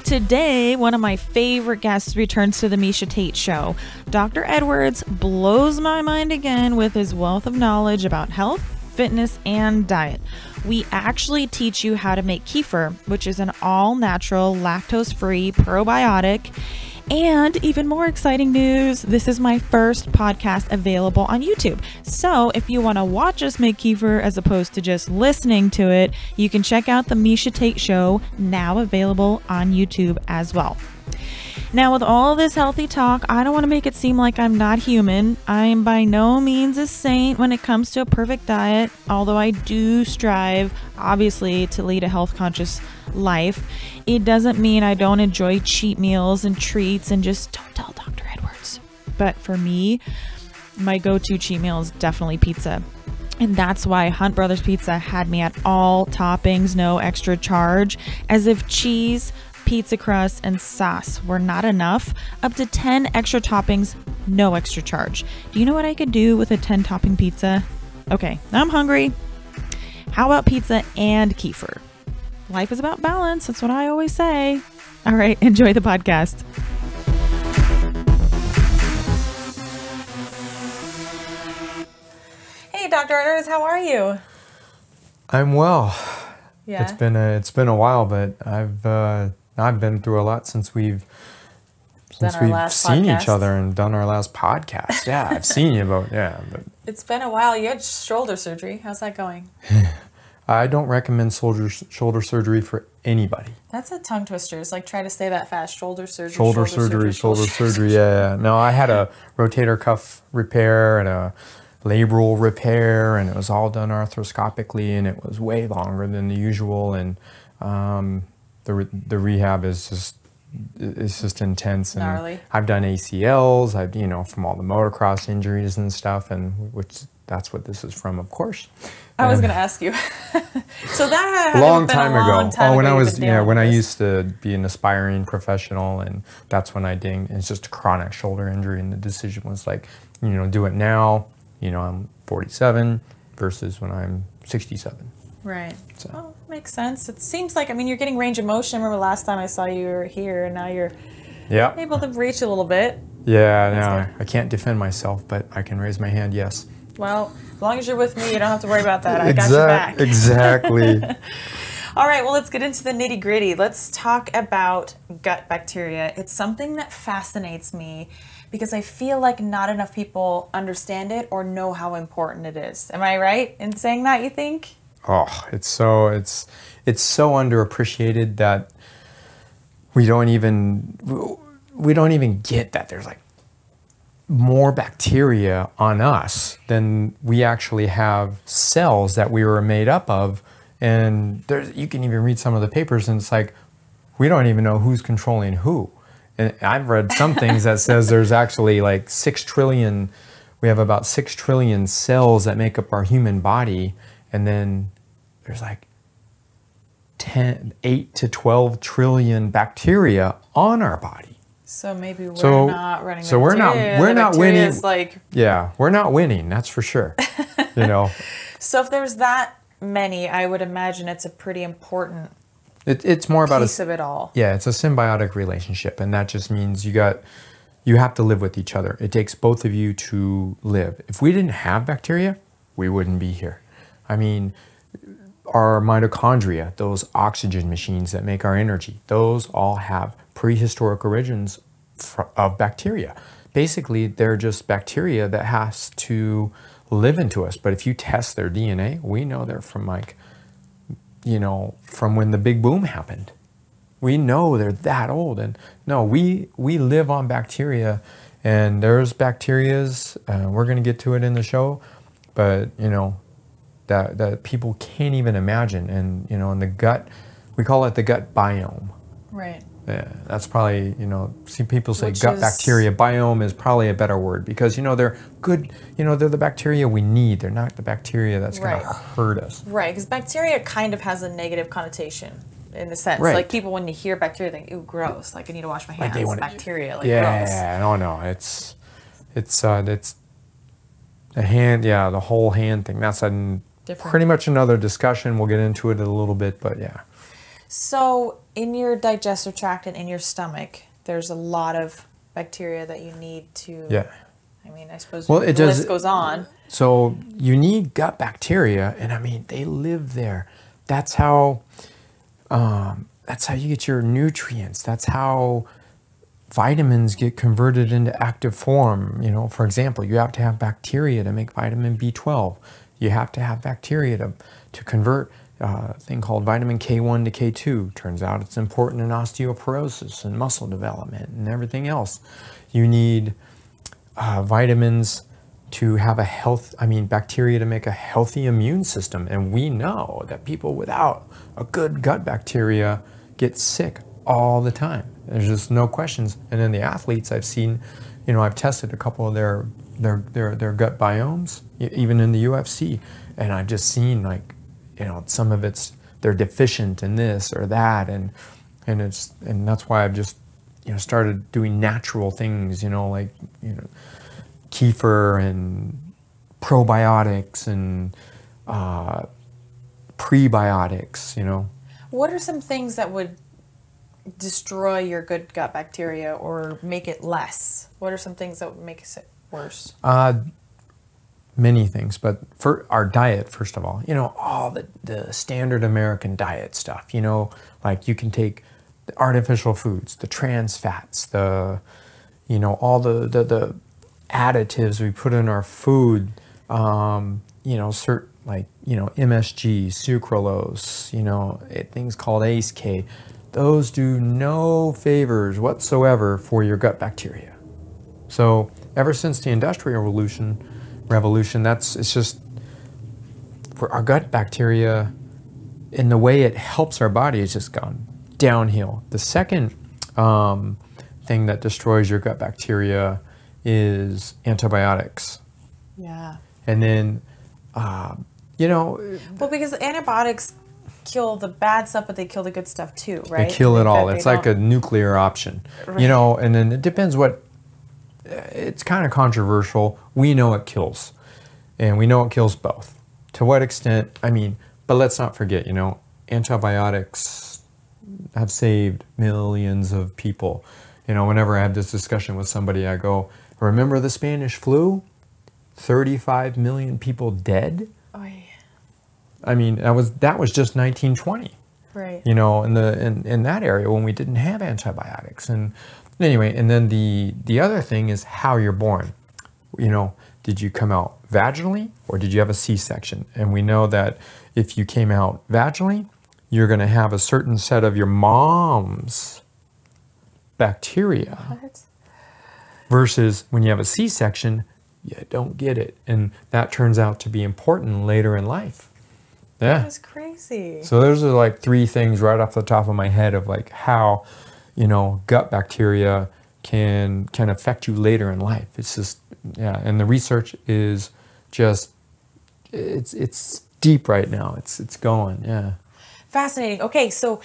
Today, one of my favorite guests returns to the Miesha Tate Show. Dr. Edwards blows my mind again with his wealth of knowledge about health, fitness, and diet. We actually teach you how to make kefir, which is an all-natural, lactose-free probiotic. And even more exciting news, this is my first podcast available on YouTube. So if you want to watch us make kefir as opposed to just listening to it, you can check out the Miesha Tate Show, now available on YouTube as well. Now, with all this healthy talk, I don't want to make it seem like I'm not human. I am by no means a saint when it comes to a perfect diet, although I do strive, obviously, to lead a health-conscious life. It doesn't mean I don't enjoy cheat meals and treats and just don't tell Dr. Edwards. But for me, my go-to cheat meal is definitely pizza. And that's why Hunt Brothers Pizza had me at all toppings, no extra charge, as if cheese, pizza crust, and sauce were not enough. Up to 10 extra toppings, no extra charge. Do you know what I could do with a 10 topping pizza? Okay, I'm hungry. How about pizza and kefir? Life is about balance. That's what I always say. All right, enjoy the podcast. Hey, Dr. Edwards, how are you? I'm well. Yeah. It's been a while, but I've been through a lot since we've seen each other and done our last podcast. Yeah, I've seen you but It's been a while. You had shoulder surgery. How's that going? I don't recommend shoulder surgery for anybody. That's a tongue twister. It's like try to say that fast. Shoulder surgery. Shoulder surgery. Yeah. No, I had a rotator cuff repair and a labral repair, and it was all done arthroscopically, and it was way longer than the usual. And the rehab is just intense. And gnarly. I've done ACLs. From all the motocross injuries and stuff, and that's what this is from, of course. I was going to ask you. So that had a long time ago. When I this. used to be an aspiring professional, and that's when I dinged. It's just a chronic shoulder injury, and the decision was like, do it now. I'm 47 versus when I'm 67. Right. So. Well, makes sense. It seems like, you're getting range of motion. Remember last time I saw you were here, and now you're able to reach a little bit. Yeah, I can't defend myself, but I can raise my hand, yes. Well, as long as you're with me, you don't have to worry about that. I got your back. Exactly. All right, well, let's get into the nitty gritty. Let's talk about gut bacteria. It's something that fascinates me because I feel like not enough people understand it or know how important it is. Am I right in saying that, you think? Oh, it's so underappreciated that we don't even get that there's like more bacteria on us than we actually have cells that we were made up of. And you can even read some of the papers, and it's like we don't even know who's controlling who. And I've read some things that says there's actually like 6 trillion. We have about 6 trillion cells that make up our human body, and then there's like 8 to 12 trillion bacteria on our body. So maybe we're not running. So we're not winning. Yeah, we're not winning. That's for sure. So if there's that many, I would imagine it's a pretty important. It's more about piece of it all. Yeah, it's a symbiotic relationship, and that just means you have to live with each other. It takes both of you to live. If we didn't have bacteria, we wouldn't be here. Our mitochondria, those oxygen machines that make our energy, those all have prehistoric origins of bacteria. Basically, they're just bacteria that has to live into us. But if you test their DNA, we know they're from from when the big boom happened. We know they're that old. And no, we live on bacteria, and there's bacterias, we're going to get to it in the show, but that people can't even imagine. And in the gut, we call it the gut biome. Right. Yeah, that's probably, see people say gut bacteria. Biome is probably a better word because, they're good, they're the bacteria we need. They're not the bacteria that's going to hurt us. Right, because bacteria kind of has a negative connotation in a sense. Right. Like people, when you hear bacteria, think, ooh, gross. Like I need to wash my hands. Bacteria, gross. Yeah, no, it's The hand, yeah, the whole hand thing. That's pretty much another discussion. We'll get into it a little bit, but yeah. So in your digestive tract and in your stomach, there's a lot of bacteria that you need to. Yeah. I mean, I suppose the list goes on. So you need gut bacteria, and I mean, they live there. That's how you get your nutrients. That's how vitamins get converted into active form. You know, for example, you have to have bacteria to make vitamin B12. You have to have bacteria to convert a thing called vitamin K1 to K2. Turns out it's important in osteoporosis and muscle development and everything else. You need vitamins to have bacteria to make a healthy immune system. And we know that people without a good gut bacteria get sick all the time. There's just no questions. And then the athletes I've seen, you know, I've tested a couple of their gut biomes, even in the UFC, and I've just seen, like, you know, some of they're deficient in this or that, and that's why I've just, you know, started doing natural things, you know, like, you know, kefir and probiotics and prebiotics, you know. What are some things that would destroy your good gut bacteria or make it less? What are some things that would make it worse? Many things, but for our diet, first of all, you know, all the standard American diet stuff, you know, like you can take the artificial foods, the trans fats, you know, all the additives we put in our food, you know, like, you know, MSG, sucralose, you know, things called ACE-K. Those do no favors whatsoever for your gut bacteria. So ever since the Industrial Revolution, it's just for our gut bacteria, in the way it helps our body, has just gone downhill. The second thing that destroys your gut bacteria is antibiotics. Yeah. And then, you know, well, because antibiotics kill the bad stuff, but they kill the good stuff too, right? They kill it all. It's like a nuclear option, right. You know, and then it depends it's kind of controversial. We know it kills, and we know it kills both. To what extent? I mean, but let's not forget, you know, antibiotics have saved millions of people. You know, whenever I have this discussion with somebody, I go, remember the Spanish flu? 35 million people dead? Oh, yeah. I mean, that was just 1920. Right. You know, in that area when we didn't have antibiotics. And anyway, and then the other thing is how you're born. You know, did you come out vaginally or did you have a C-section? And we know that if you came out vaginally, you're going to have a certain set of your mom's bacteria. What? Versus when you have a C-section, you don't get it. And that turns out to be important later in life. Yeah. That is crazy. So those are like three things right off the top of my head of like how, you know, gut bacteria can affect you later in life. It's just, yeah. And the research is just, it's deep right now. It's going, yeah. Fascinating. Okay, so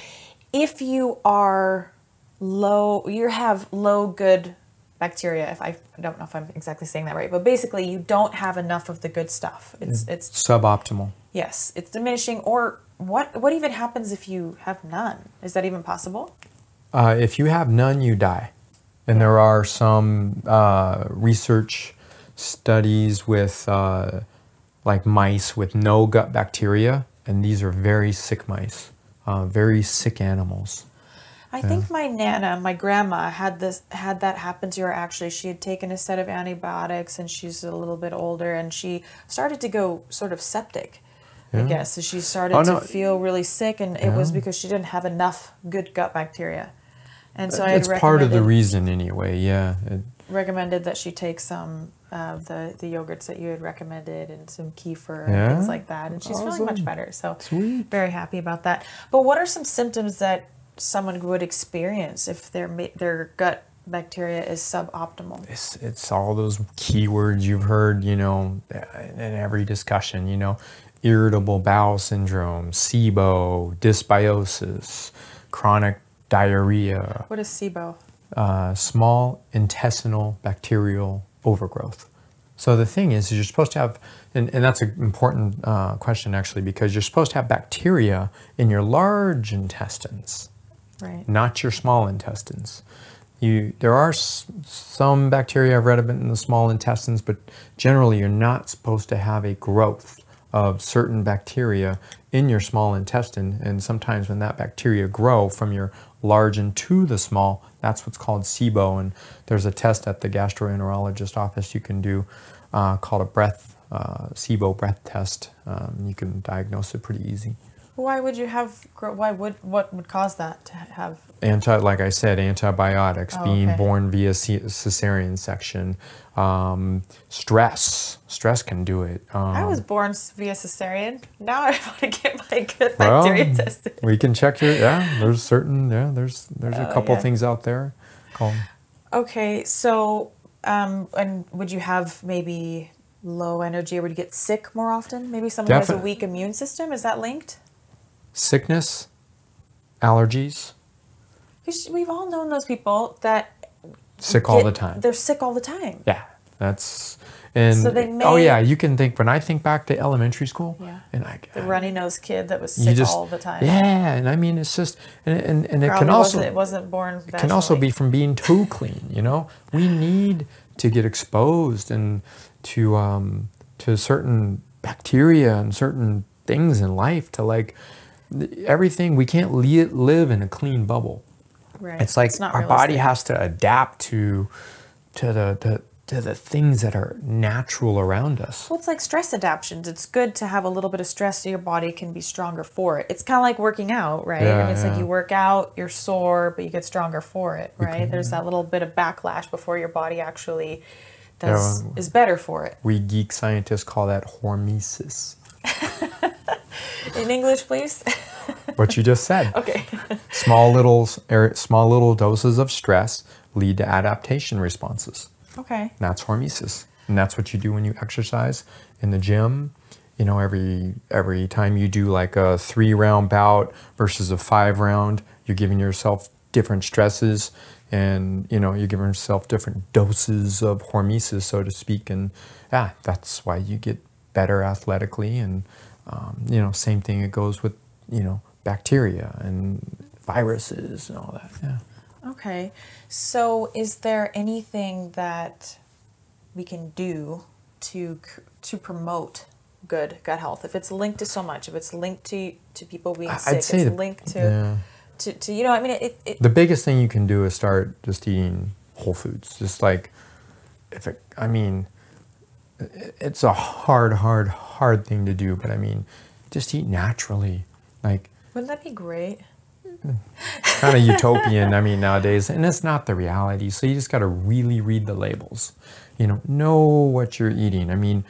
if you are you have low good bacteria, I don't know if I'm exactly saying that right, but basically you don't have enough of the good stuff. It's suboptimal. Yes, it's diminishing. Or what even happens if you have none? Is that even possible? If you have none, you die. And there are some research studies with like mice with no gut bacteria, and these are very sick mice, very sick animals. I think my Nana, my grandma, had that happen to her. Actually, she had taken a set of antibiotics, and she's a little bit older, and she started to go sort of septic. I guess so. She started to feel really sick, and it was because she didn't have enough good gut bacteria. And so it's part of the reason, anyway. Yeah. Recommended that she take some of the yogurts that you had recommended and some kefir and things like that, and she's feeling much better. So very happy about that. But what are some symptoms that someone would experience if their gut bacteria is suboptimal? It's all those keywords you've heard, you know, in every discussion, you know, irritable bowel syndrome, SIBO, dysbiosis, chronic diarrhea. What is SIBO? Small intestinal bacterial overgrowth. So the thing is you're supposed to have, and that's an important question actually, because you're supposed to have bacteria in your large intestines, Right. not your small intestines. There are some bacteria I've read about in the small intestines, but generally you're not supposed to have a growth of certain bacteria in your small intestine. And sometimes when that bacteria grow from your large into the small, that's what's called SIBO. And there's a test at the gastroenterologist office you can do called a SIBO breath test. You can diagnose it pretty easy. Why would you have? What would cause that to have? Like I said, antibiotics, being okay. born via cesarean section, stress can do it. I was born via cesarean. Now I want to get my good bacteria tested. We can check your there's a couple things out there called. Okay, so and would you have maybe low energy, or would you get sick more often? Maybe someone who has a weak immune system. Is that linked? Sickness, allergies. Because we've all known those people that sick all the time. They're sick all the time. Yeah, that's and so they may, you can think when I think back to elementary school. Yeah. And the runny nosed kid that was sick all the time. Yeah, and I mean it's just and it Probably can also it wasn't born. It can also be from being too clean. You know, we need to get exposed and to certain bacteria and certain things in life to like. Everything, we can't live in a clean bubble. Right. It's like our body has to adapt to the things that are natural around us. Well, it's like stress adaptations. It's good to have a little bit of stress so your body can be stronger for it. It's kind of like working out, right? Yeah, I mean, it's like you work out, you're sore, but you get stronger for it, right? There's that little bit of backlash before your body actually is better for it. We geek scientists call that hormesis. In English, please. What you just said. Okay. Small little doses of stress lead to adaptation responses. Okay. And that's hormesis. And that's what you do when you exercise in the gym. You know, every time you do like a 3-round bout versus a 5-round, you're giving yourself different stresses and, you know, you're giving yourself different doses of hormesis, so to speak. And that's why you get better athletically. And, you know, same thing, it goes with, you know, bacteria and viruses and all that. Yeah. Okay. So is there anything that we can do to promote good gut health? If it's linked to so much, if it's linked to people being sick, it's linked to you know, I mean, the biggest thing you can do is start just eating whole foods. Just like, it's a hard thing to do, but I mean, just eat naturally. Like, wouldn't that be great? Kind of utopian, I mean, nowadays, and it's not the reality. So you just got to really read the labels, you know what you're eating. I mean,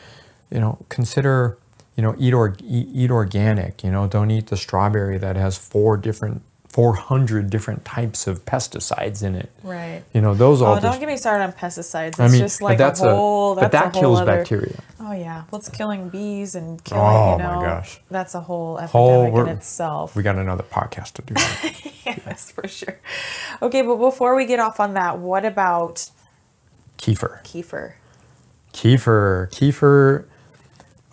you know, consider, you know, eat organic, you know, don't eat the strawberry that has 400 different types of pesticides in it. Right. You know, those all. Don't get me started on pesticides. It's just like a whole. But that kills bacteria. Oh yeah, well, it's killing bees and killing. You know, my gosh, that's a whole epidemic in itself. We got another podcast to do. Yes, for sure. Okay, but before we get off on that, what about kefir? Kefir.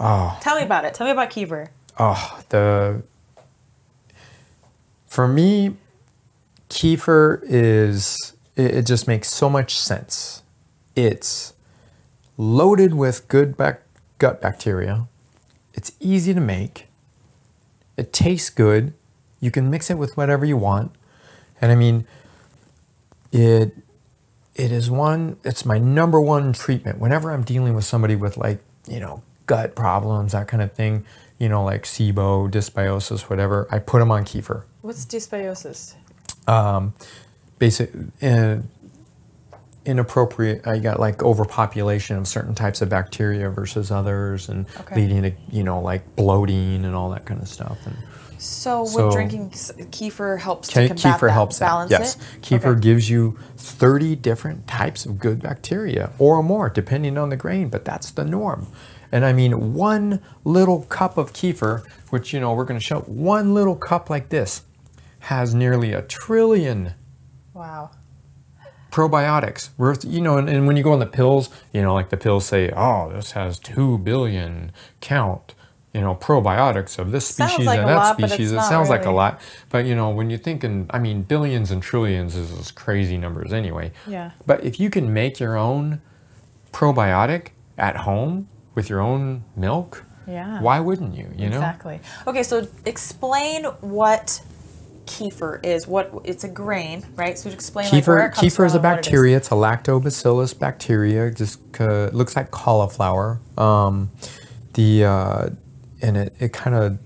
Oh. Tell me about it. Tell me about kefir. For me, kefir it just makes so much sense. It's loaded with good gut bacteria. It's easy to make. It tastes good. You can mix it with whatever you want. And I mean, it's my number one treatment. Whenever I'm dealing with somebody with, like, you know, gut problems, that kind of thing, you know, like SIBO, dysbiosis, whatever, I put them on kefir. What's dysbiosis? Inappropriate, I got like overpopulation of certain types of bacteria versus others, and leading to, you know, like bloating and all that kind of stuff. And so would drinking kefir helps to combat that, balance yes. it? Kefir gives you 30 different types of good bacteria or more, depending on the grain, but that's the norm. And I mean, one little cup of kefir, which, you know, we're going to show, one little cup like this has nearly 1 trillion probiotics. You know, and when you go on the pills, you know, like the pills say, oh, this has 2 billion count, you know, probiotics of this species and that species. It sounds like a lot, but you know, when you're thinking, I mean, billions and trillions is crazy numbers anyway. Yeah. But if you can make your own probiotic at home with your own milk, yeah, why wouldn't you? You know? Exactly. Okay, so explain what kefir is. It's a grain, right? So explain like where it comes from. Kefir is a bacteria. It's a lactobacillus bacteria. Just looks like cauliflower. And it kind of,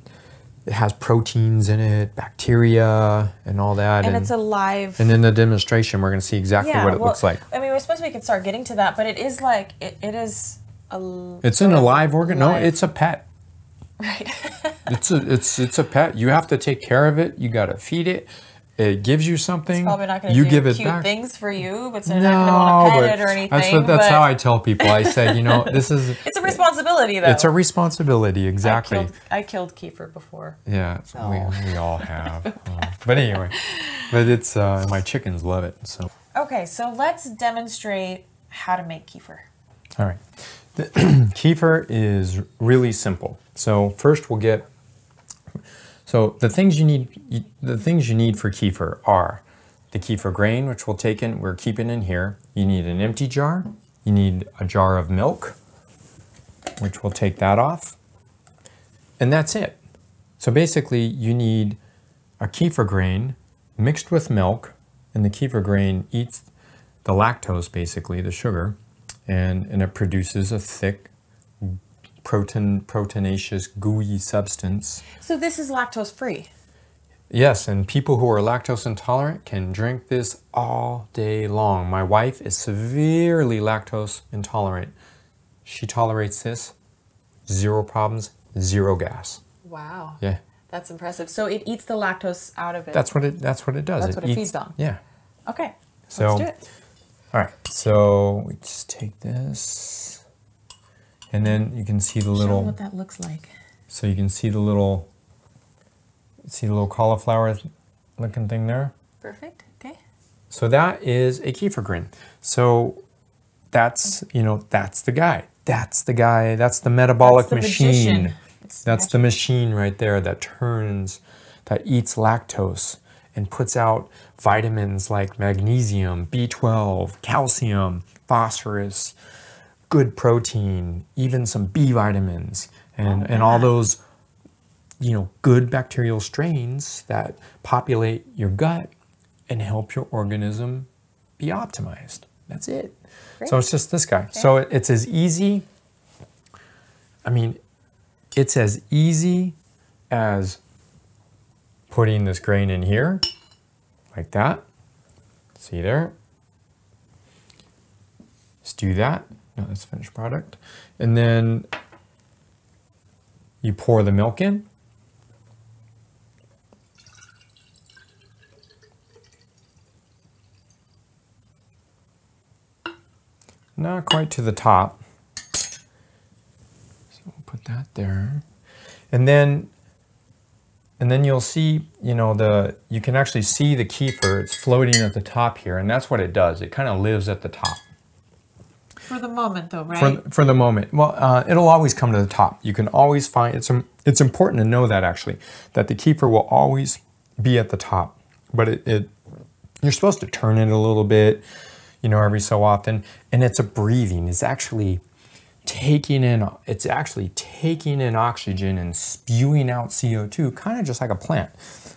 it has proteins in it, bacteria and all that. And it's alive. And in the demonstration, we're going to see exactly what it looks like. I mean, we're supposed to we can start getting to that, but it is like, it is it's an alive organ. No, it's a pet. Right. it's a pet. You have to take care of it. You got to feed it. It gives you something. It's probably not going to do give it cute back. Things for you, but they're not going to want to pet it or anything. That's how I tell people. I said, you know, this is... It's a responsibility, though. It's a responsibility, exactly. I killed kefir before. Yeah, we all have. But anyway, but it's my chickens love it. So. Okay, so let's demonstrate how to make kefir. All right. Kefir is really simple. So first we'll get... So the things you need for kefir are the kefir grain, which we're keeping in here. You need an empty jar. You need a jar of milk, which we'll take that off. And that's it. So basically you need a kefir grain mixed with milk, and the kefir grain eats the lactose, basically the sugar, and it produces a thick, proteinaceous, gooey substance. So this is lactose free? Yes, and people who are lactose intolerant can drink this all day long. My wife is severely lactose intolerant. She tolerates this, 0 problems, 0 gas. Wow. Yeah. That's impressive. So it eats the lactose out of it. That's what it does. That's what it feeds on. Yeah. Okay. So, let's do it. All right. So we just take this. And then you can see the little... Show what that looks like. So you can see the little cauliflower looking thing there? Perfect, okay. So that is a kefir grain. So that's, you know, that's the guy. That's the guy, that's the metabolic machine. That's the machine right there that eats lactose and puts out vitamins like magnesium, B12, calcium, phosphorus, good protein, even some B vitamins, and all those, you know, good bacterial strains that populate your gut and help your organism be optimized. That's it. Great. So it's just this guy. Okay. So it's as easy, I mean, it's as easy as putting this grain in here, like that. See there? Just do that. No, that's finished product. And then you pour the milk in. Not quite to the top. So we'll put that there. And then you'll see, you know, you can actually see the kefir. It's floating at the top here, and that's what it does. It kind of lives at the top. For the moment, though, right? For the moment. Well, it'll always come to the top. You can always find, it's important to know that, actually, that the kefir will always be at the top. But you're supposed to turn it a little bit, you know, every so often. And it's a breathing. It's actually taking in oxygen and spewing out CO2, kind of just like a plant.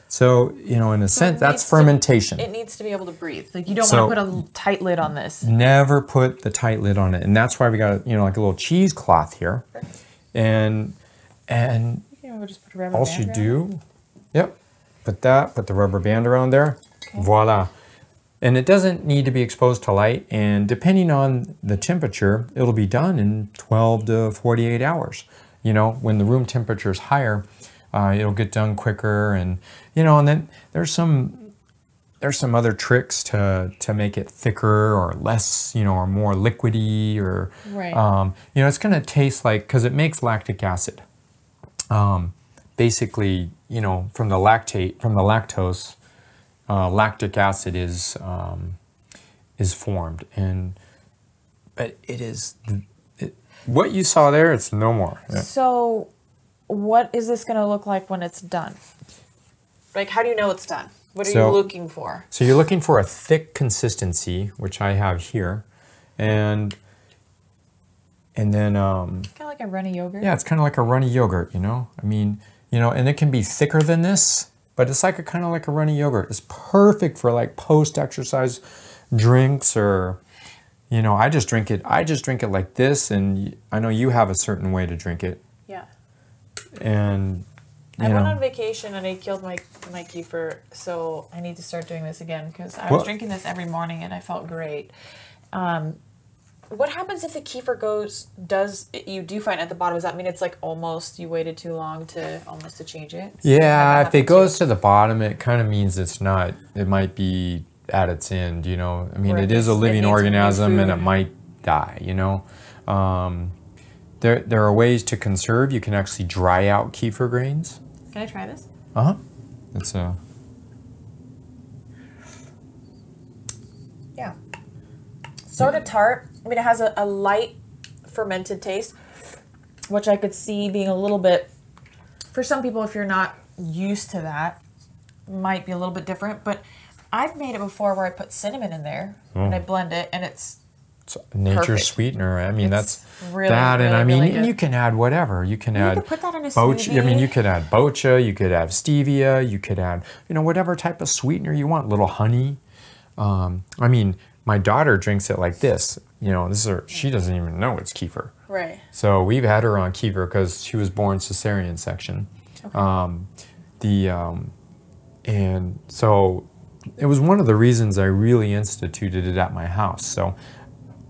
So, you know, in a sense, that's fermentation. It needs to be able to breathe. Like, you don't want to put a tight lid on this. Never put the tight lid on it. And that's why we got, you know, like a little cheesecloth here. And we'll just put a rubber all band you around. do, yep, put the rubber band around there. Okay. Voila. And it doesn't need to be exposed to light. And depending on the temperature, it'll be done in 12 to 48 hours. You know, when the room temperature is higher, it'll get done quicker, and you know, and then there's some other tricks to make it thicker or less, you know, or more liquidy, or right. You know, it's going to taste like, because it makes lactic acid. Basically, you know, from the lactose, lactic acid is is formed. But what you saw there, it's no more. Yeah. So what is this going to look like when it's done? Like, how do you know it's done? What are you looking for? So you're looking for a thick consistency, which I have here. And then... kind of like a runny yogurt? Yeah, it's kind of like a runny yogurt, you know? I mean, you know, and it can be thicker than this, but it's like kind of like a runny yogurt. It's perfect for like post-exercise drinks, or, you know, I just drink it like this, and I know you have a certain way to drink it. Yeah. And I went on vacation and I killed my kefir, so I need to start doing this again, because I was drinking this every morning and I felt great. What happens if the kefir you do find at the bottom? Does that mean it's like almost, you waited too long to change it? Yeah, if it goes to the bottom, it kind of means it's not, it might be at its end, you know? I mean, it is a living organism and it might die, you know? There are ways to conserve. You can actually dry out kefir grains. Can I try this? Uh-huh. It's a... Yeah. Sort of tart. I mean, it has a light fermented taste, which I could see being a little bit, for some people, if you're not used to that, might be a little bit different. But I've made it before where I put cinnamon in there and I blend it, and it's nature's perfect. sweeter. I mean, that's really, that, and really, I mean, really you can add whatever. You can add put that in a bocha. smoothie. I mean, you could add bocha. You could add stevia. You could add, you know, whatever type of sweetener you want. Little honey. I mean, my daughter drinks it like this. You know, she doesn't even know it's kefir. Right. So we've had her on kefir because she was born cesarean section. Okay. And so it was one of the reasons I really instituted it at my house. So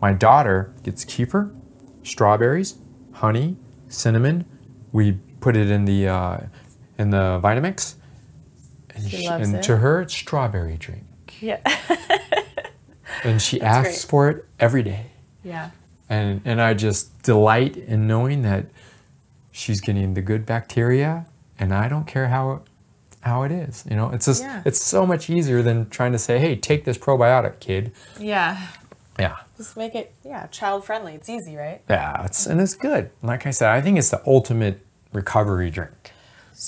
my daughter gets kefir, strawberries, honey, cinnamon. We put it in the Vitamix, and to her it's strawberry drink. Yeah. And she asks for it every day. Yeah. And I just delight in knowing that she's getting the good bacteria, and I don't care how it is. You know, it's just it's so much easier than trying to say, hey, take this probiotic, kid. Yeah. Yeah. Just make it child friendly. It's easy, right? Yeah, and it's good. Like I said, I think it's the ultimate recovery drink.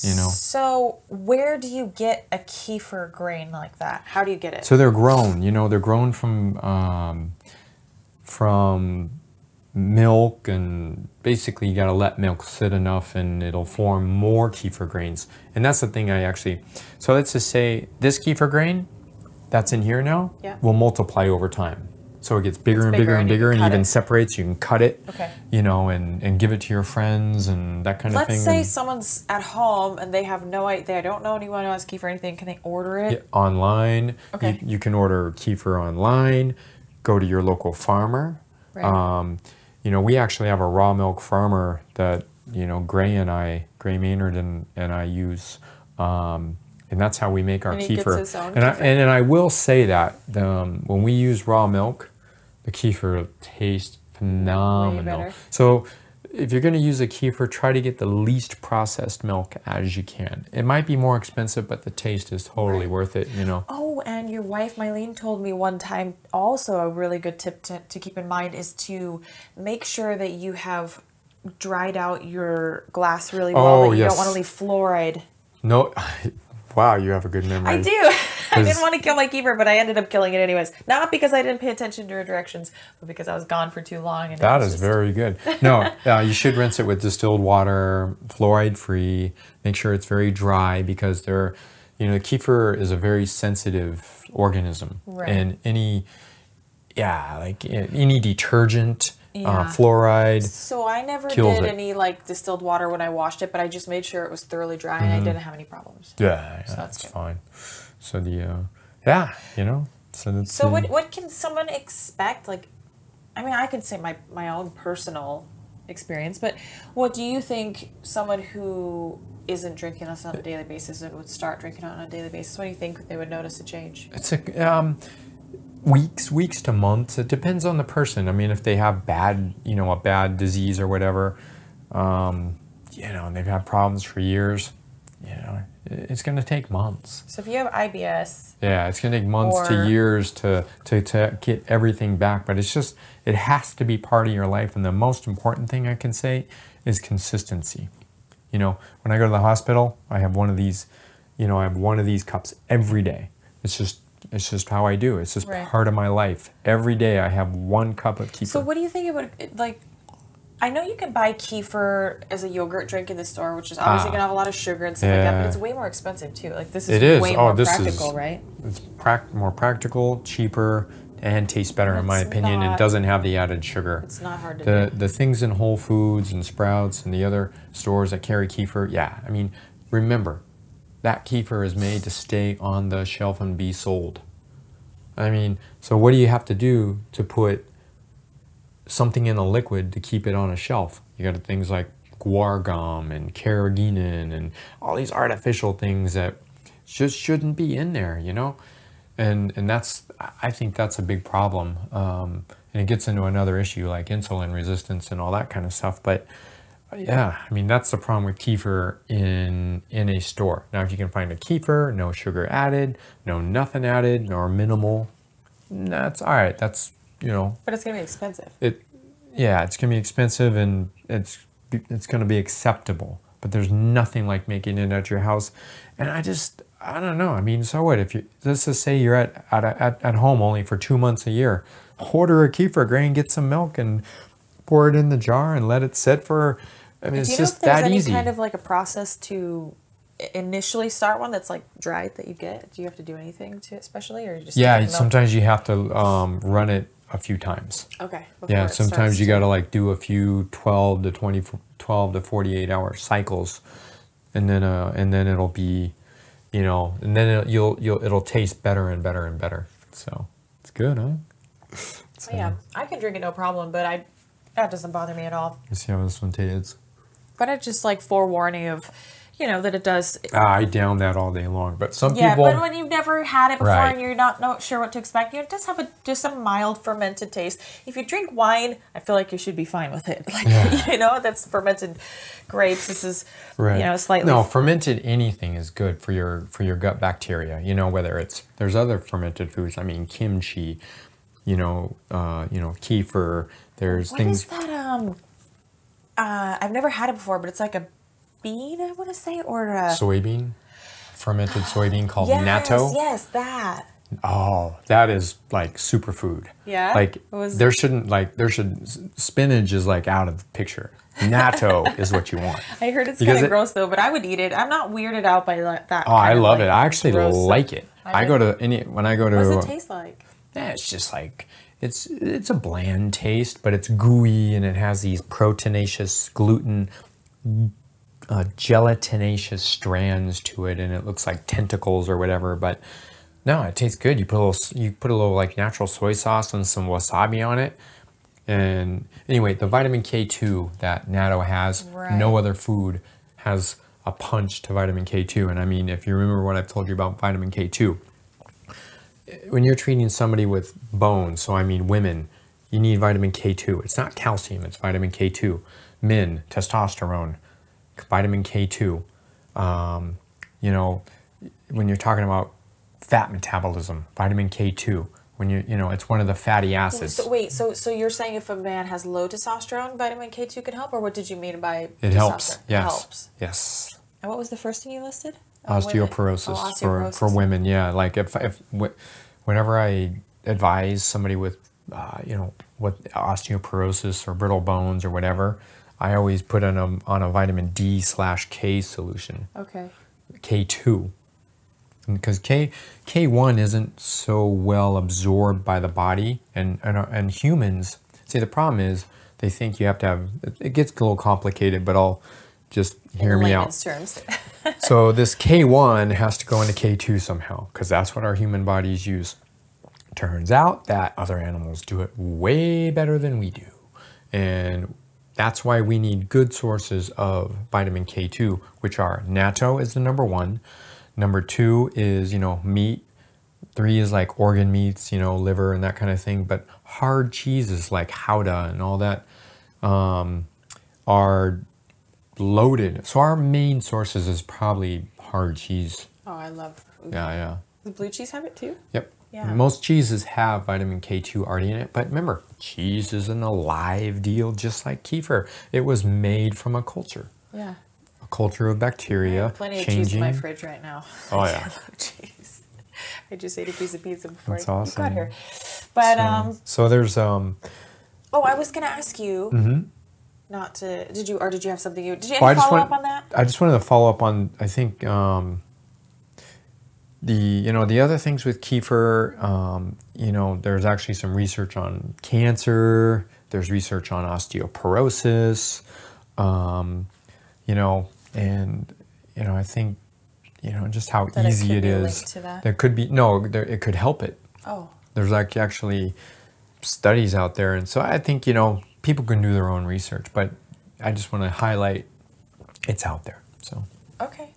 You know. So where do you get a kefir grain like that? How do you get it? So they're grown. You know, they're grown from milk, and basically you got to let milk sit enough and it'll form more kefir grains. And that's the thing so let's just say this kefir grain that's in here now will multiply over time. So it gets bigger and bigger and bigger, and even separates. You can cut it, you know, and give it to your friends and that kind of thing. Let's say someone's at home and they have no idea, they don't know anyone who has kefir or anything. Can they order it? Yeah, online. Okay. You can order kefir online. Go to your local farmer. Right. You know, we actually have a raw milk farmer that, you know, Gray Maynard and I use. And that's how we make our kefir. Gets his own and kefir. And I will say that when we use raw milk, the kefir tastes phenomenal. So if you're going to use a kefir, try to get the least processed milk as you can. It might be more expensive, but the taste is totally worth it, you know. Oh, and your wife, Mylene, told me one time also a really good tip to keep in mind is to make sure that you have dried out your glass really well. That you don't want to leave fluoride. No. Wow, you have a good memory. I do. I didn't want to kill my kefir, but I ended up killing it anyways. Not because I didn't pay attention to her directions, but because I was gone for too long. And that is very good. No, you should rinse it with distilled water, fluoride-free. Make sure it's very dry, because the kefir is a very sensitive organism. Right. And any detergent, fluoride. So I never did any like distilled water when I washed it, but I just made sure it was thoroughly dry and I didn't have any problems. Yeah, so that's fine. So So what can someone expect? Like, I mean, I could say my own personal experience, but what do you think someone who isn't drinking this on a daily basis and would start drinking it on a daily basis, what do you think they would notice a change? It's weeks to months. It depends on the person. I mean, if they have a bad disease or whatever, and they've had problems for years, you know, it's going to take months. So if you have IBS, yeah, it's going to take months to years to get everything back. But it's just, it has to be part of your life. And the most important thing I can say is consistency. You know, when I go to the hospital, I have one of these, you know, I have one of these cups every day. It's just how I do. It's just part of my life. Every day I have one cup of kefir. So what do you think about, like, I know you can buy kefir as a yogurt drink in the store, which is obviously going to have a lot of sugar and stuff like that, but it's way more expensive too. Like, this is way more practical, right? It's more practical, cheaper, and tastes better in my opinion. It doesn't have the added sugar. It's not hard to do. The things in Whole Foods and Sprouts and the other stores that carry kefir, yeah, I mean, remember, that kefir is made to stay on the shelf and be sold. I mean, so what do you have to do to put something in a liquid to keep it on a shelf? You got things like guar gum and carrageenan and all these artificial things that just shouldn't be in there, you know? And that's, I think that's a big problem. And it gets into another issue like insulin resistance and all that kind of stuff. But yeah, I mean, that's the problem with kefir in a store. Now, if you can find a kefir, no sugar added, no nothing added, or minimal, that's all right. That's, you know. But it's going to be expensive. Yeah, it's going to be expensive and it's going to be acceptable. But there's nothing like making it at your house. And I don't know. I mean, so what? If you, let's just say you're at home only for 2 months a year, order a kefir grain, get some milk and pour it in the jar and let it sit for, I mean, it's just that easy. Do you know if there's any kind of like a process to initially start one that's like dried that you get? Do you have to do anything to it especially, or you just sometimes you have to run it a few times. Okay. Yeah, sometimes you got to like do a few 12 to 48 hour cycles, and then it'll be, you know, and then it'll taste better and better and better. So it's good, huh? So, yeah, I can drink it no problem, but that doesn't bother me at all. Let's see how this one tastes. But it's just like forewarning of, you know, that it does. I down that all day long, but some people. Yeah, but when you've never had it before and you're not sure what to expect, it does have just a mild fermented taste. If you drink wine, I feel like you should be fine with it. Like, you know, that's fermented grapes. This is, you know, slightly. No, fermented anything is good for your gut bacteria. You know, whether there's other fermented foods. I mean, kimchi. You know, kefir. There's things. What is that? I've never had it before, but it's like a bean, I want to say, or a soybean, fermented soybean called natto. Yes, that. Oh, that is like superfood. Yeah. Like spinach is like out of the picture. Natto is what you want. I heard it's kind of gross though, but I would eat it. I'm not weirded out by that. Oh, I love it. I actually like it. When I go to. What does it taste like? Yeah, it's just like, it's a bland taste, but it's gooey and it has these proteinaceous gluten, gelatinaceous strands to it, and it looks like tentacles or whatever. But no, it tastes good. You put a little like natural soy sauce and some wasabi on it. And anyway, the vitamin K2 that natto has, no other food has a punch to vitamin K2. And I mean, if you remember what I've told you about vitamin K2. When you're treating somebody with bones, so I mean women, you need vitamin K2. It's not calcium, it's vitamin K2. Men, testosterone, vitamin K2. You know, when you're talking about fat metabolism, vitamin K2. When you know, it's one of the fatty acids. So you're saying if a man has low testosterone, vitamin K2 can help, or what did you mean by it helps? Yes. It helps. Yes. And what was the first thing you listed? Osteoporosis, for women, yeah. Like whenever I advise somebody with, you know, with osteoporosis or brittle bones or whatever, I always put on a vitamin D/K solution. Okay. K2, because K1 isn't so well absorbed by the body, and humans. See, the problem is they think you have to have. It gets a little complicated, but I'll just hear me out. Terms. So this K1 has to go into K2 somehow, because that's what our human bodies use. Turns out that other animals do it way better than we do. And that's why we need good sources of vitamin K2, which are natto is the number 1. Number 2 is, you know, meat. 3 is like organ meats, you know, liver and that kind of thing. But hard cheeses like Gouda and all that are loaded. So our main sources is probably hard cheese. Oh, I love. Yeah. The blue cheese have it too? Yep. Yeah. Most cheeses have vitamin K2 already in it, but remember, cheese is an alive deal, just like kefir. It was made from a culture. Yeah. A culture of bacteria. I have plenty of cheese in my fridge right now. Oh yeah. I love cheese. I just ate a piece of pizza before That's you awesome. got here. But so there's oh, I was gonna ask you. Mm-hmm. Not to. Did you have something you? Did you follow up on that? I just wanted to follow up on. I think the other things with kefir. There's actually some research on cancer. There's research on osteoporosis. I think just how that easy it is. To that? There could be it could help it. Oh. There's actually studies out there, and so I think people can do their own research, but I just want to highlight it's out there. So okay,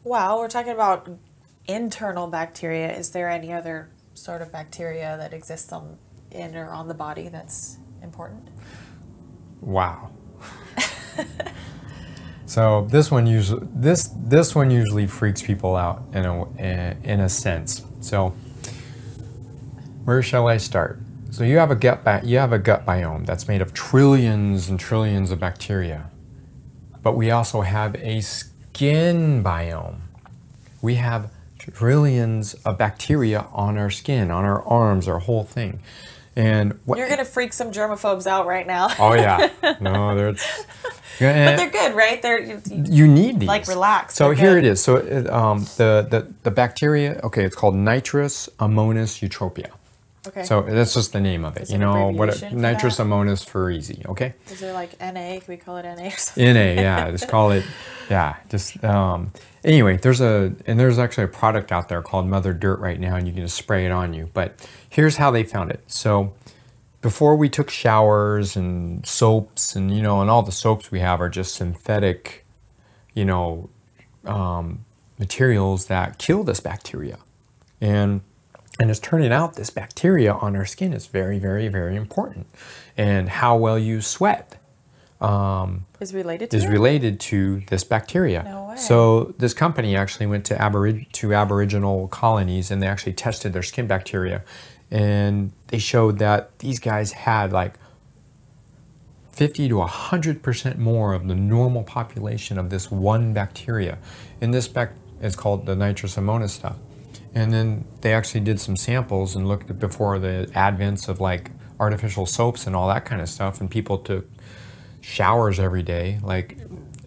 well, we're talking about internal bacteria. Is there any other sort of bacteria that exists in or on the body that's important? Wow. So this one usually freaks people out in a sense. So where shall I start? So you have a gut biome that's made of trillions and trillions of bacteria, but we also have a skin biome. We have trillions of bacteria on our skin, on our arms, our whole thing. And you're gonna freak some germaphobes out right now. Oh yeah, no, but they're good, right? You need these. Like relax. So here it is. So the bacteria. Okay, it's called nitrous amonis eutropia. Okay. So that's just the name of it. Is there an abbreviation nitrous for that? amonis for easy. Okay. Is there like NA? Can we call it NA or something? NA, yeah. Just call it. Yeah. Just anyway. There's actually a product out there called Mother Dirt right now, and you can just spray it on you. But here's how they found it. So before we took showers and soaps and and all the soaps we have are just synthetic, materials that kill this bacteria, and it's turning out this bacteria on our skin is very, very, very important, and how well you sweat is related to this bacteria. No way. So this company actually went to Aboriginal colonies, and they actually tested their skin bacteria, and they showed that these guys had like 50 to 100% more of the normal population of this one bacteria. And this is called the nitrous amonis stuff. And then they actually did some samples and looked at before the advents of like artificial soaps and all that kind of stuff, and people took showers every day. Like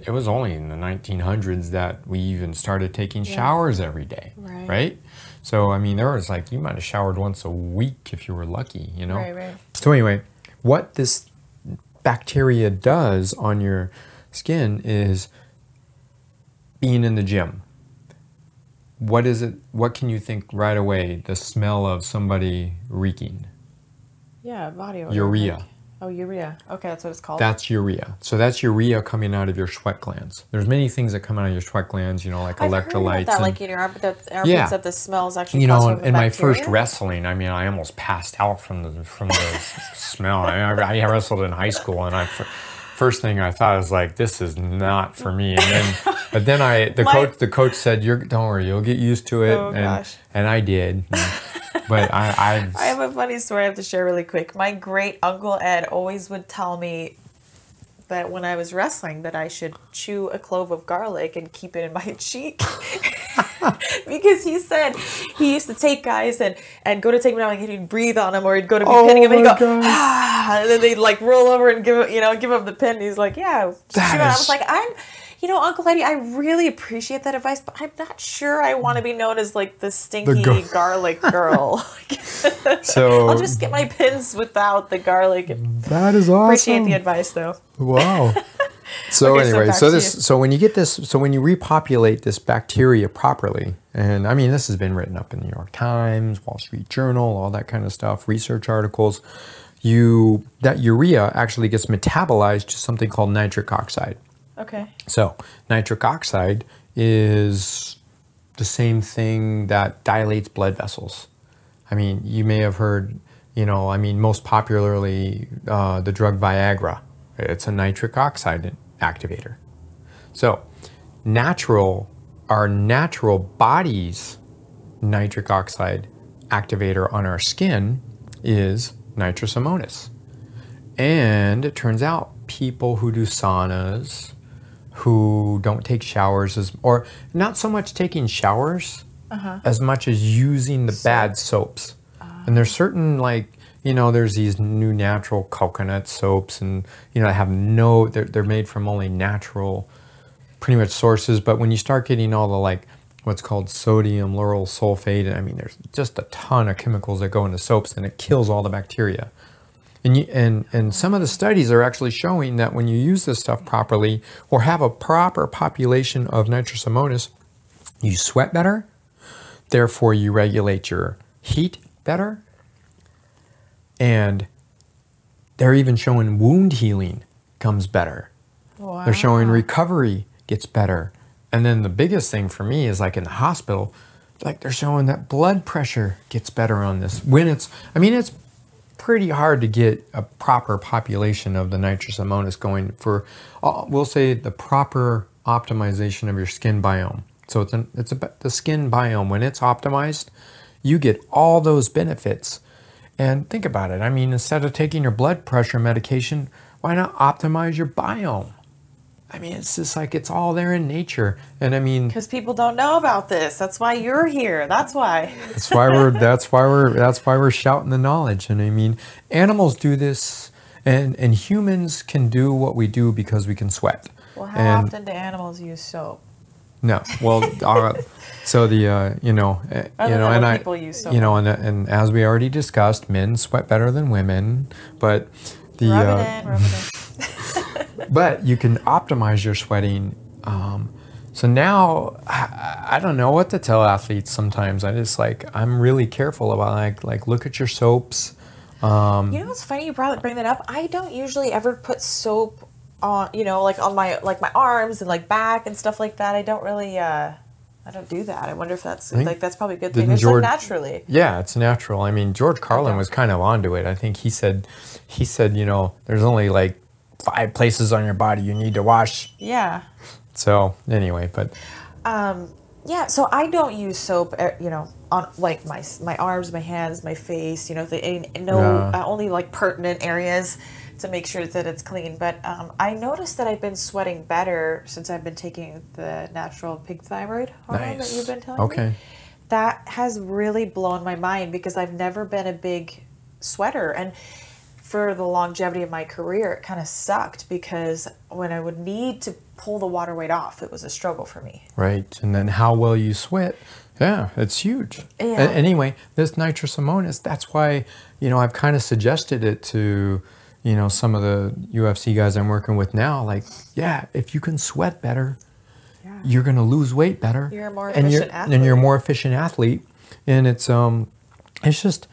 it was only in the 1900s that we even started taking showers every day, right? So I mean, there was like you might have showered once a week if you were lucky, Right. So anyway, what this bacteria does on your skin is being in the gym. What is it? What can you think right away? The smell of somebody reeking. Yeah, body odor. Urea. Oh, urea. Okay, that's what it's called. That's urea. So that's urea coming out of your sweat glands. There's many things that come out of your sweat glands, like I've electrolytes. Heard about that, like in your armpits, that the smells actually. In my first wrestling, I mean, I almost passed out from the smell. I wrestled in high school, and first thing I thought was like, this is not for me. But then the coach said, don't worry, you'll get used to it. Oh, gosh. And I did. But I have a funny story I have to share really quick. My great uncle Ed always would tell me that when I was wrestling that I should chew a clove of garlic and keep it in my cheek. Because he said he used to take guys and go to take them out and he'd breathe on them, or he'd go to be pinning them and he'd go, and then they'd like roll over and give him the pin. And he's like, yeah. I was like, Uncle Eddie, I really appreciate that advice, but I'm not sure I want to be known as like the stinky garlic girl. So I'll just get my pins without the garlic. That is awesome. Appreciate the advice though. Wow. So okay, anyway, so when you repopulate this bacteria properly, and I mean this has been written up in the New York Times, Wall Street Journal, all that kind of stuff, research articles, that urea actually gets metabolized to something called nitric oxide. Okay. So nitric oxide is the same thing that dilates blood vessels. I mean, you may have heard, most popularly the drug Viagra. It's a nitric oxide activator. So natural our natural body's nitric oxide activator on our skin is nitrous ammonium. And it turns out people who do saunas, who don't take showers, or not so much taking showers as much as using the bad soaps. And there's certain, like, you know, there's these new natural coconut soaps, and, you know, they're made from only natural, pretty much sources. But when you start getting all the, like, what's called sodium lauryl sulfate, and I mean, there's just a ton of chemicals that go into soaps, and it kills all the bacteria. And some of the studies are actually showing that when you use this stuff properly, or have a proper population of nitrous ammonium, you sweat better, therefore you regulate your heat better, and they're even showing wound healing comes better. Wow. They're showing recovery gets better. And then the biggest thing for me is, like, in the hospital, like, they're showing that blood pressure gets better on this. When it's pretty hard to get a proper population of the nitrous ammonium going for, we'll say, the proper optimization of your skin biome. So it's about the skin biome. When it's optimized, you get all those benefits. And think about it. I mean, instead of taking your blood pressure medication, why not optimize your biome? I mean, it's just like, it's all there in nature. And I mean, because people don't know about this. That's why you're here. That's why. that's why we're shouting the knowledge. And I mean, animals do this, and humans can do what we do because we can sweat. Well, how often do animals use soap? No, well, so the People use soap. and as we already discussed, men sweat better than women, but Rub it in. but you can optimize your sweating. So now I don't know what to tell athletes sometimes. I'm really careful about, like look at your soaps. You know what's funny? You bring that up. I don't usually ever put soap on, like on my arms and like back and stuff like that. I don't really, I don't do that. I wonder if that's that's probably a good thing. It's like naturally. Yeah, it's natural. I mean, George Carlin was kind of onto it. I think he said, there's only like 5 places on your body you need to wash. Yeah. So anyway, but yeah, so I don't use soap, on like my arms, my hands, my face, only like pertinent areas to make sure that it's clean. But I noticed that I've been sweating better since I've been taking the natural pig thyroid hormone that you've been telling me. That has really blown my mind, because I've never been a big sweater, and for the longevity of my career, it kind of sucked, because when I would need to pull the water weight off, it was a struggle for me. Right, and then how well you sweat, yeah, it's huge. Yeah. Anyway, this nitrous ammonium, that's why, I've kind of suggested it to, some of the UFC guys I'm working with now. Like, yeah, if you can sweat better, you're going to lose weight better. You're a more efficient athlete. And you're a more efficient athlete. And it's just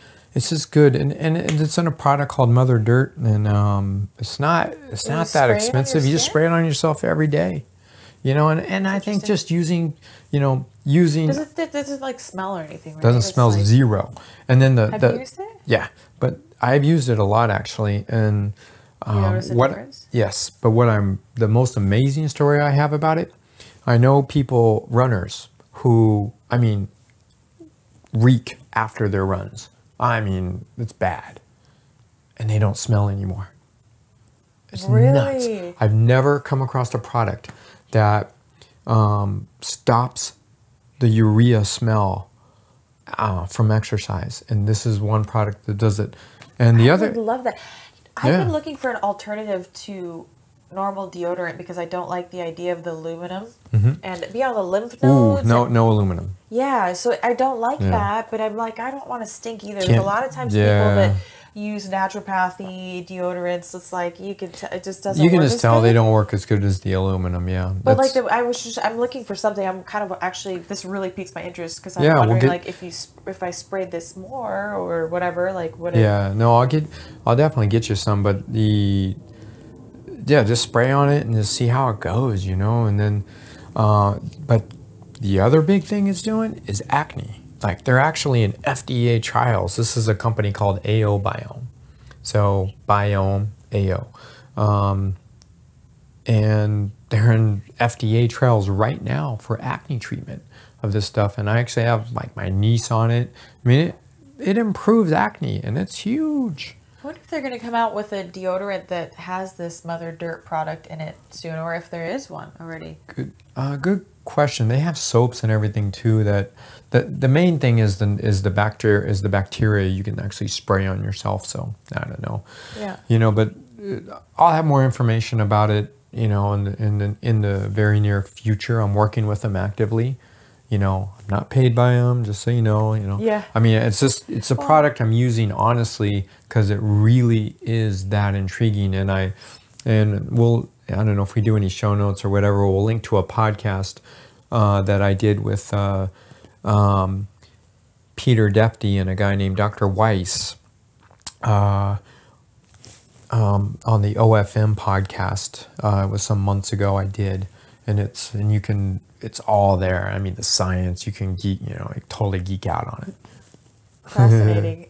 good, and it's in a product called Mother Dirt, and it's not that expensive. You just spray it on yourself every day, and I think just using. Does it like smell or anything? Right? Doesn't smell zero. And then have you used it? Yeah, but I've used it a lot actually, and you notice a difference? Yes, but the most amazing story I have about it, I know runners who, reek after their runs. It's bad. And they don't smell anymore. It's nuts. I've never come across a product that stops the urea smell from exercise. And this is one product that does it. And the other... I would love that. I've been looking for an alternative to normal deodorant, because I don't like the idea of the aluminum and be on the lymph nodes. Ooh, no aluminum. Yeah, so I don't like that, but I'm like, I don't want to stink either. There's a lot of times people that use naturopathy deodorants, it's like it just doesn't. You can just tell they don't work as good as the aluminum. Yeah, but I'm looking for something. I'm kind of actually, this really piques my interest, because I'm wondering if I sprayed this more or whatever, like what. Yeah, no, I'll definitely get you some, but just spray on it and just see how it goes, and then, but the other big thing it's doing is acne. Like, they're actually in FDA trials. This is a company called AO Biome. So Biome, AO. and they're in FDA trials right now for acne treatment of this stuff. And I actually have like my niece on it. I mean, it improves acne, and it's huge. I wonder if they're going to come out with a deodorant that has this Mother Dirt product in it soon, or if there is one already. Good question. They have soaps and everything too. That the main thing is the bacteria you can actually spray on yourself. So I don't know. Yeah. You know, but I'll have more information about it. You know, in the very near future. I'm working with them actively. You know, I'm not paid by them, just so you know. Yeah. I mean, it's a product I'm using honestly because it really is that intriguing. And we'll, I don't know if we do any show notes or whatever, we'll link to a podcast that I did with Peter Defty and a guy named Dr. Weiss on the OFM podcast. It was some months ago I did. And it's all there. I mean, the science, you can totally geek out on it. Fascinating.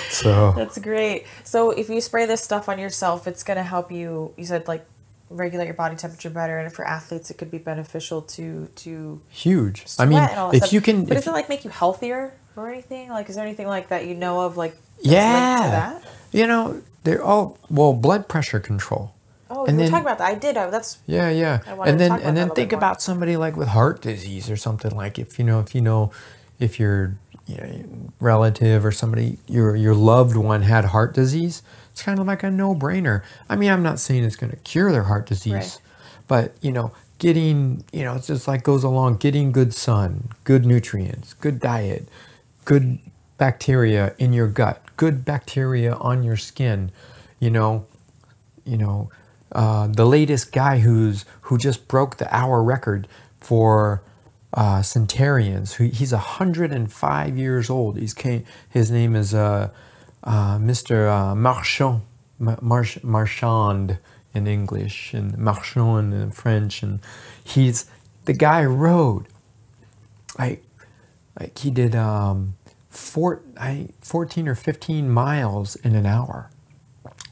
So that's great. So if you spray this stuff on yourself, it's going to help you said like regulate your body temperature better. And for athletes, it could be beneficial to huge. Sweat I mean, and all that if stuff. you can, but does it like make you healthier or anything? Like, is there anything like that you know of like that's yeah, linked to that? You know, they're all, well, blood pressure control. Oh, and we were then, talking about that. I did. That's yeah. I wanted to talk about that a little Think bit more. about somebody like with heart disease or something, like if your relative or somebody, your loved one had heart disease, it's kind of like a no-brainer. I mean, I'm not saying it's going to cure their heart disease, Right. but getting, it's just like goes along, getting good sun, good nutrients, good diet, good bacteria in your gut, good bacteria on your skin, the latest guy who just broke the hour record for centurions. He's 105 years old. His name is Mr. Marchand in English and Marchand in French, and the guy rode like he did 14 or 15 miles in an hour,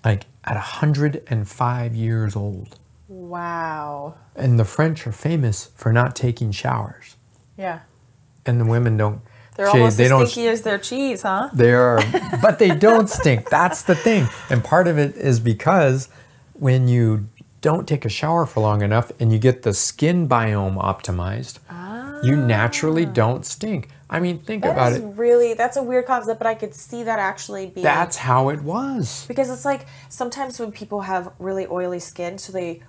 like at 105 years old. Wow. And the French are famous for not taking showers. Yeah. And the women don't. They're almost as stinky as their cheese, huh? They are, but they don't stink. That's the thing. And part of it is because when you don't take a shower for long enough and you get the skin biome optimized, you naturally don't stink. I mean, think about it. That's a weird concept, but I could see that actually being. That's how it was. Because it's like sometimes when people have really oily skin, so they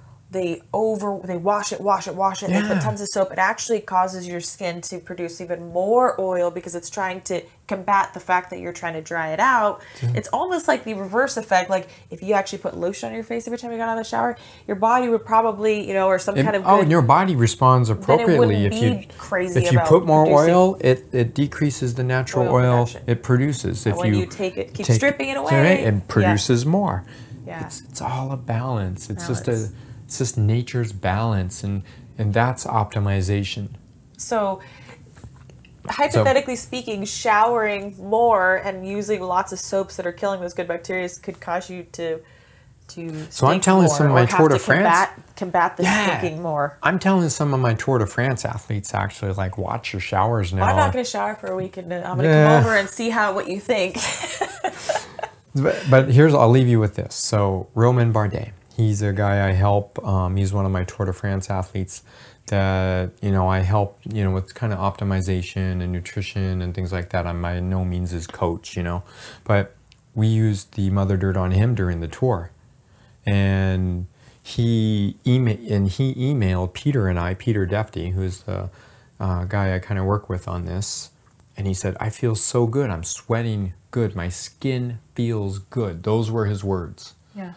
wash it, Yeah. they put tons of soap, it actually causes your skin to produce even more oil because it's trying to combat the fact that you're trying to dry it out. Yeah. It's almost like the reverse effect. Like if you actually put lotion on your face every time you got out of the shower, your body would probably, or some kind of good, and your body responds appropriately. If you put more oil, it decreases the natural oil it produces. If you take it, keep stripping it away, it produces more. Yeah. It's all a balance. It's just nature's balance, and that's optimization. So hypothetically speaking, showering more and using lots of soaps that are killing those good bacteria could cause you to So I'm telling some of my Tour de France combat the stinking more. I'm telling some of my Tour de France athletes actually, like, watch your showers now. I'm not going to shower for a week, and I'm going to come over and see what you think. But I'll leave you with this. So Romain Bardet, he's a guy I help. He's one of my Tour de France athletes that, I help, with kind of optimization and nutrition and things like that. I'm by no means his coach, but we used the Mother Dirt on him during the tour. And he emailed Peter and I, Peter Defty, who's the guy I kind of work with on this. And he said, I feel so good. I'm sweating good. My skin feels good. Those were his words. Yeah.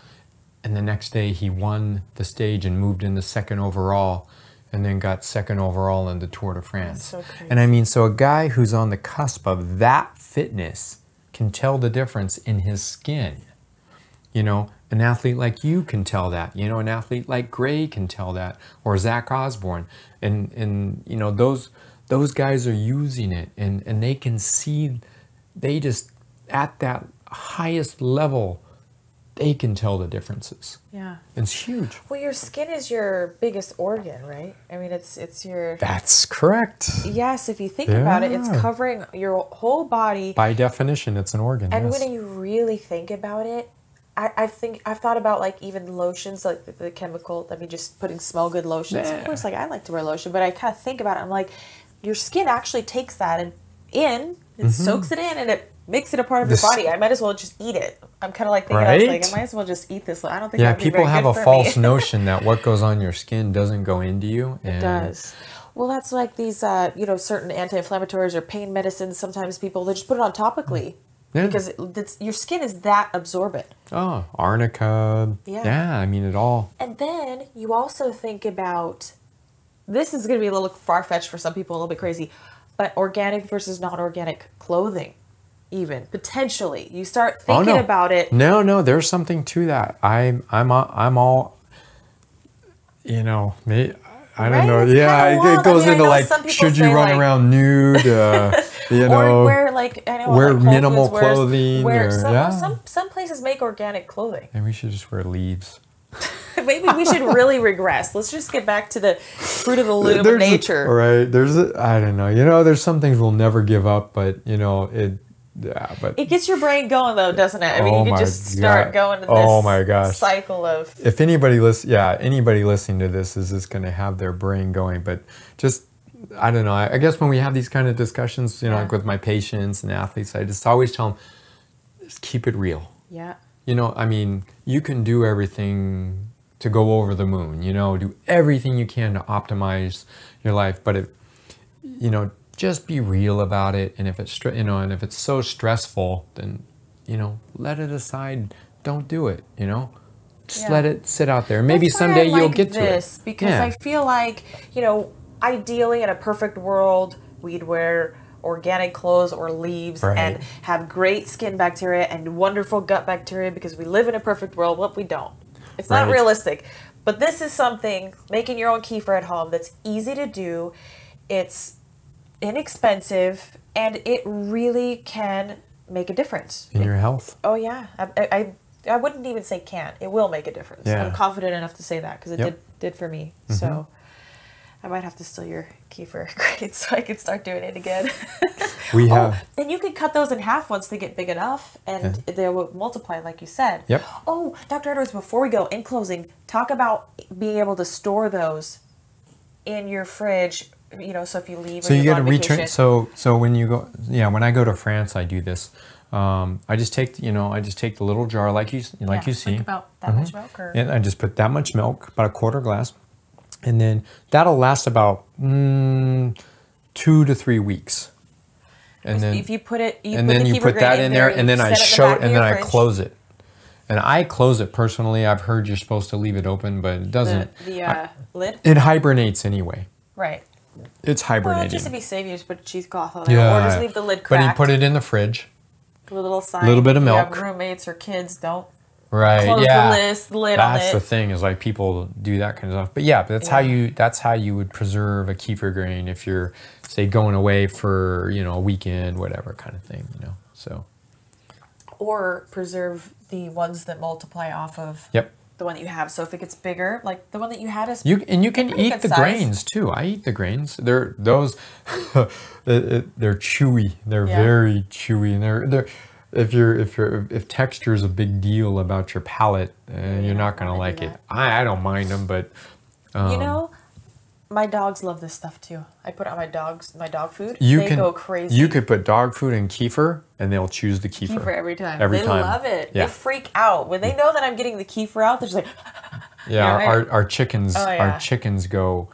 And the next day he won the stage and moved into second overall, and then got second overall in the Tour de France. That's so crazy. And I mean, so a guy who's on the cusp of that fitness can tell the difference in his skin. An athlete like you can tell that. An athlete like Gray can tell that, or Zach Osborne. And those guys are using it, and they can see, they just, at that highest level they can tell the differences. Yeah. It's huge. Well, your skin is your biggest organ, right? I mean, it's your... That's correct. Yes, if you think about it, it's covering your whole body. By definition, it's an organ. And yes. when you really think about it, I've thought about like even lotions, like the chemical, I mean, just putting smell good lotions. Yeah. Of course, like I like to wear lotion, but I kind of think about it. I'm like, your skin actually takes that and it soaks it in and it makes it a part of your body. I might as well just eat it. I'm kind of like thinking, I was like, I might as well just eat this. I don't think that'd be people very have good a for false me. notion that what goes on your skin doesn't go into you. It does. Well, that's like these, certain anti-inflammatories or pain medicines. Sometimes people, they just put it on topically. Yeah. Because your skin is that absorbent. Oh, arnica. Yeah, I mean it all. And then you also think about, this is going to be a little far-fetched for some people, a little bit crazy, but organic versus non-organic clothing, even potentially. You start thinking about it. No, there's something to that. I'm all, I don't know. Yeah, it goes into like, should you run around nude? Or wear like, I know, wear like minimal clothing. Some places make organic clothing. And we should just wear leaves. Maybe we should really regress. Let's just get back to the fruit of the loom of nature. Right. I don't know. There's some things we'll never give up, but but it gets your brain going though, doesn't it? I mean, you can just start going to this cycle of. If anybody listening to this is just going to have their brain going, but just, I don't know. I guess when we have these kind of discussions, like with my patients and athletes, I just always tell them, just keep it real. Yeah. I mean, you can do everything to go over the moon, do everything you can to optimize your life, but just be real about it. And if it's and if it's so stressful, then let it aside. Don't do it. Just let it sit out there. Maybe someday you'll get to it. Because I feel like ideally in a perfect world, we'd wear organic clothes or leaves and have great skin bacteria and wonderful gut bacteria because we live in a perfect world. Well, we don't. It's not realistic. But this is something, making your own kefir at home, that's easy to do. It's inexpensive, and it really can make a difference in your health. Oh yeah, I wouldn't even say can. It will make a difference. I'm confident enough to say that because it did for me. So I might have to steal your kefir grates so I can start doing it again. We have, and you can cut those in half once they get big enough, and they will multiply, like you said. Yep. Oh, Dr. Edwards, before we go, in closing, talk about being able to store those in your fridge. So if you leave, so you get a return. So when you go, when I go to France, I do this. I just take the little jar like you see. Like about that much milk, and I just put that much milk, about a quarter glass, and then that'll last about 2 to 3 weeks. And then if you put it, you put that in there, and then I I close it. And I close it personally. I've heard you're supposed to leave it open, but it doesn't. The lid. It hibernates anyway. Right. It's hibernating. Well, just to be safe, you just put a cheesecloth on there, or just leave the lid cracked. But you put it in the fridge. A little sign. A little bit of milk. If you have roommates or kids, don't. Right. Close the lid on it. That's the thing, is like people do that kind of stuff. But that's how you would preserve a kefir grain if you're, say, going away for a weekend, whatever kind of thing. So. Or preserve the ones that multiply off of. Yep. The one that you have. So if it gets bigger, like the one that you had is. You can eat the grains too. I eat the grains. They're chewy. They're very chewy, and they're if texture is a big deal about your palate, you're not gonna like it. I don't mind them, but my dogs love this stuff too. I put it on my dog food. They go crazy. You could put dog food in kefir, and they'll choose the kefir. Kefir every time. They love it. Yeah. They freak out when they know that I'm getting the kefir out. They're just like. Our chickens. Our chickens go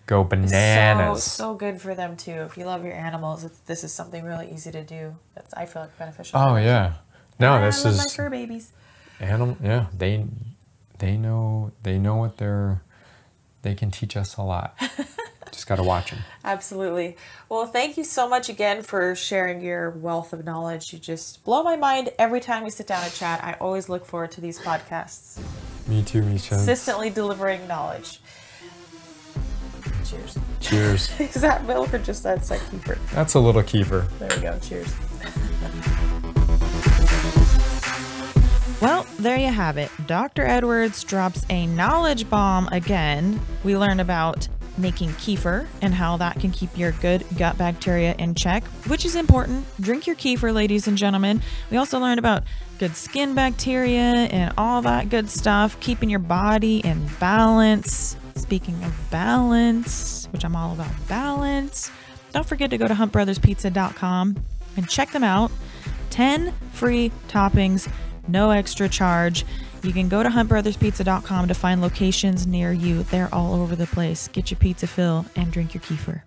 bananas. So good for them too. If you love your animals, this is something really easy to do. That's, I feel like, beneficial. Oh yeah. No, this is my fur babies. Animal. Yeah, they know what they can teach us a lot. Just got to watch them. Absolutely. Well, thank you so much again for sharing your wealth of knowledge. You just blow my mind every time we sit down and chat. I always look forward to these podcasts. Me too, Miesha. Consistently delivering knowledge. Cheers. Cheers. Is that milk or just that's like kefir? That's a little kefir. There we go. Cheers. Well, there you have it. Dr. Edwards drops a knowledge bomb again. We learn about making kefir and how that can keep your good gut bacteria in check, which is important. Drink your kefir, ladies and gentlemen. We also learned about good skin bacteria and all that good stuff, keeping your body in balance. Speaking of balance, which I'm all about balance, don't forget to go to huntbrotherspizza.com and check them out. 10 free toppings, no extra charge. You can go to huntbrotherspizza.com to find locations near you. They're all over the place. Get your pizza fill and drink your kefir.